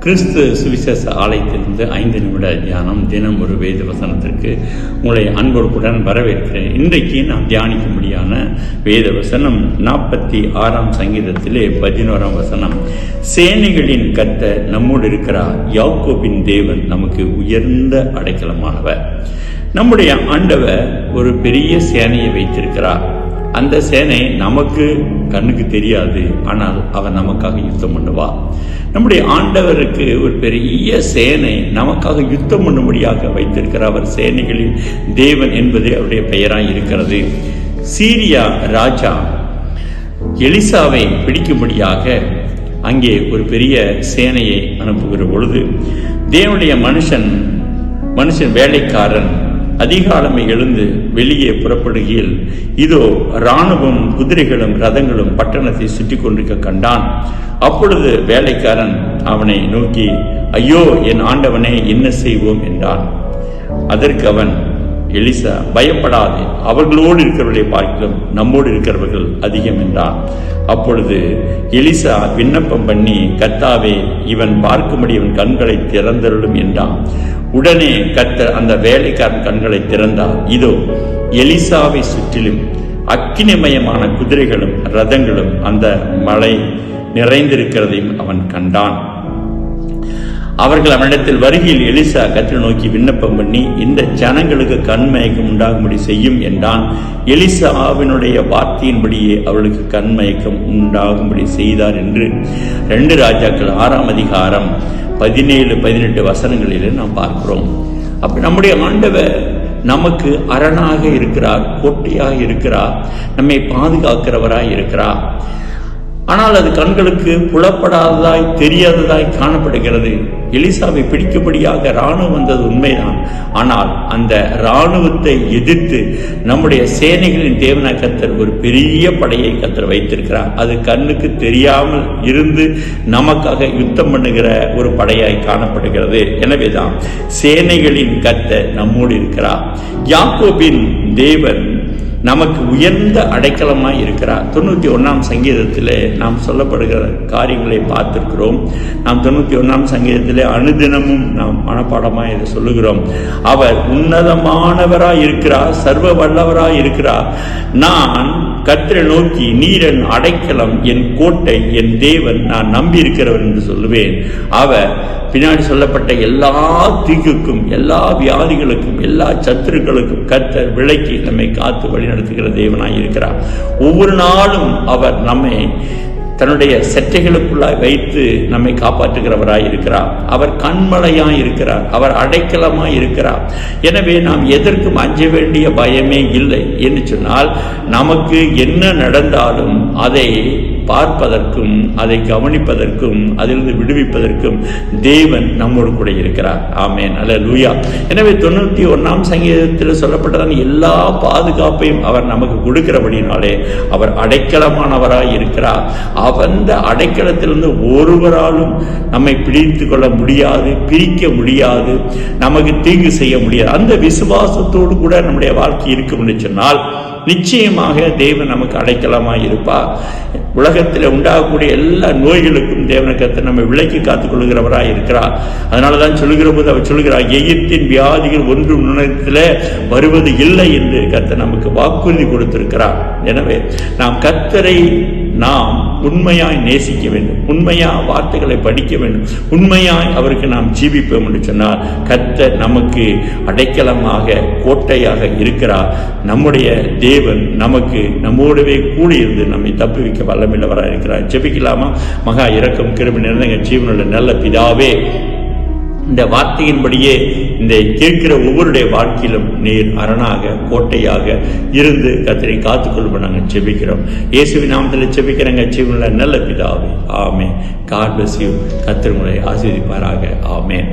கிறிஸ்து சுவிசேஷ ஆலயத்திலிருந்து 5 நிமிட தியானம், தினம் ஒரு வேத வசனத்திற்கு உங்களை அன்போடுடன் வரவேற்கிறேன். இன்றைக்கு நாம் தியானிக்கும்படியான வேத வசனம் 46ஆம் சங்கீதத்திலே 11ஆம் வசனம். சேனைகளின் கர்த்தர் நம்மோடு இருக்கிறார், யாக்கோபின் தேவன் நமக்கு உயர்ந்த அடைக்கலமானவர். நம்முடைய ஆண்டவர் ஒரு பெரிய சேனையை வைத்திருக்கிறார். அந்த சேனை நமக்கு கண்ணுக்கு தெரியாது, ஆனால் அவர் நமக்காக யுத்தம் பண்ணுவார். நம்முடைய ஆண்டவருக்கு ஒரு பெரிய சேனை நமக்காக யுத்தம் பண்ணும்படியாக வைத்திருக்கிறார். அவர் சேனைகளின் தேவன் என்பது அவருடைய பெயராய் இருக்கிறது. சீரியா ராஜா எலிசாவை பிடிக்கும்படியாக அங்கே ஒரு பெரிய சேனையை அனுப்புகிற பொழுது தேவனுடைய மனுஷன் வேலைக்காரன் அதிகாலமே எழுந்து வெளியே புறப்படுகையில் இதோ இராணுவம், குதிரைகளும் ரதங்களும் பட்டணத்தை சுற்றி கொண்டிருக்க கண்டான். அப்பொழுது வேலைக்காரன் அவனை நோக்கி, ஐயோ என் ஆண்டவனே, என்ன செய்வோம் என்றான். அதற்கு அவன், எலிசா, பயப்படாதே, அவர்களோடு இருக்கிறவர்களை பார்க்கலாம் நம்மோடு இருக்கிறவர்கள் அதிகம் என்றான். அப்பொழுது எலிசா விண்ணப்பம் பண்ணி, கர்த்தாவே, இவன் பார்க்கும்படி இவன் கண்களை திறந்தருளும் என்றான். உடனே கர்த்தர் அந்த வேலைக்காரன் கண்களை திறந்தார். இதோ எலிசாவை சுற்றிலும் அக்கினிமயமான குதிரைகளும் ரதங்களும் அந்த மலை நிறைந்திருக்கிறதையும் அவன் கண்டான். அவர்கள் அவனிடத்தில் வருகையில் எலிசா கர்த்தரை நோக்கி விண்ணப்பம் பண்ணி, இந்த ஜனங்களுக்கு கண்மயக்கம் உண்டாகும்படி செய்யும் என்றான். எலிசாவினுடைய வார்த்தையின்படியே அவர்களுக்கு கண்மயக்கம் உண்டாகும்படி செய்தார் என்று 2 ராஜாக்கள் 6ஆம் அதிகாரம் 17-18 வசனங்களில் நாம் பார்க்கிறோம். அப்ப நம்முடைய ஆண்டவர் நமக்கு அரணாக இருக்கிறார், கோட்டையாக இருக்கிறார், நம்மை பாதுகாக்கிறவராய் இருக்கிறார். ஆனால் அது கண்களுக்கு புலப்படாததாய், தெரியாததாய் காணப்படுகிறது. எலிசாவை பிடிக்கும்படியாக இராணுவம் வந்தது உண்மைதான். ஆனால் அந்த இராணுவத்தை எதிர்த்து நம்முடைய சேனைகளின் தேவனாய் கர்த்தர் ஒரு பெரிய படையை கர்த்தர் வைத்திருக்கிறார். அது கண்ணுக்கு தெரியாமல் இருந்து நமக்காக யுத்தம் பண்ணுகிற ஒரு படையாய் காணப்படுகிறது. எனவேதான் சேனைகளின் கர்த்தர் நம்மோடு இருக்கிறார். யாக்கோபின் தேவன் நமக்கு உயர்ந்த அடைக்கலமாய் இருக்கிறார். 91ஆம் சங்கீதத்திலே நாம் சொல்லப்படுகிற காரியங்களை பார்த்திருக்கிறோம். நாம் 91ஆம் சங்கீதத்திலே அனுதினமும் நாம் மனப்பாடமாய் இதை சொல்லுகிறோம். அவர் உன்னதமானவராய் இருக்கிறார், சர்வ வல்லவராய் இருக்கிறார். நான் கர்த்தரை நோக்கி, நீர் என் அடைக்கலம், என் கோட்டை, என் தேவன், நான் நம்பி இருக்கிறவர் என்று சொல்லுவேன். அவர் பின்னாடி சொல்லப்பட்ட எல்லா தீங்குக்கும், எல்லா வியாதிகளுக்கும், எல்லா சத்துருக்களுக்கும் கர்த்தர் விலக்கி நம்மை காத்து வழி நடத்துகிற தேவனாய் இருக்கிறார். ஒவ்வொரு நாளும் அவர் நம்மை தன்னுடைய செட்டைகளுக்குள்ளாய் வைத்து நம்மை காப்பாற்றுகிறவராய் இருக்கிறார். அவர் கண்மலையாய் இருக்கிறார், அவர் அடைக்கலமாய் இருக்கிறார். எனவே நாம் எதற்கும் அஞ்ச வேண்டிய பயமே இல்லை என்று சொன்னால், நமக்கு என்ன நடந்தாலும் அதை பார்ப்பதற்கும், அதை கவனிப்பதற்கும், அதிலிருந்து விடுவிப்பதற்கும் தேவன் நம்மோடு கூட இருக்கிறார். ஆமென், அல்லேலூயா. எனவே 91ஆம் சங்கீதத்தில் சொல்லப்பட்டதான எல்லா பாதுகாப்பையும் அவர் நமக்கு கொடுக்கிறபடினாலே அவர் அடைக்கலமானவராய் இருக்கிறார். அந்த அடைக்கலத்திலிருந்து ஒருவராலும் நம்மை பிடித்து கொள்ள முடியாது, பிரிக்க முடியாது, நமக்கு தீங்கு செய்ய முடியாது. அந்த விசுவாசத்தோடு கூட நம்முடைய வாழ்க்கை இருக்கும் என்று சொன்னால் நிச்சயமாக தேவன் நமக்கு அடைக்கலமாய் இருப்பார். உலகத்தில் உண்டாகக்கூடிய எல்லா நோய்களுக்கும் தேவனை கர்த்தர் நம்மை விலக்கி காத்துக் கொள்கிறவராய் இருக்கிறார். அதனாலதான் சொல்லுகிற போது அவர் சொல்லுகிறார், எகிப்தின் வியாதிகள் ஒன்றும் உலகத்தில் வருவது இல்லை என்று கர்த்தர் நமக்கு வாக்குறுதி கொடுத்திருக்கிறார். எனவே நாம் கர்த்தரை நாம் உண்மையாய் நேசிக்க வேண்டும், உண்மையாய் வார்த்தைகளை படிக்க வேண்டும், உண்மையாய் அவருக்கு நாம் ஜீவிப்போம் என்று சொன்னால் கர்த்தர் நமக்கு அடைக்கலமாக, கோட்டையாக இருக்கிறார். நம்முடைய தேவன் நமக்கு நம்மோடவே கூடியிருந்து நம்மை தப்புவிக்க வல்லமில்லவராக இருக்கிறார். ஜெபிக்கலாமா? மகா இரக்கம் கிருபை நிறைந்த ஜீவனுள்ள நல்ல பிதாவே, இந்த வார்த்தையின்படியே இந்த கேட்கிற ஒவ்வொருடைய வாழ்க்கையிலும் நீர் அரணாக, கோட்டையாக இருந்து கர்த்தரை காத்துக்கொள்ளும் நாங்கள் ஜெபிக்கிறோம். இயேசுவின் நாமத்தில் ஜெபிக்கிறங்க ஜீவனுள்ள நல்ல பிதாவே. ஆமென். God bless you. கர்த்தர் உங்களை ஆசீர்வதிப்பாராக. ஆமென்.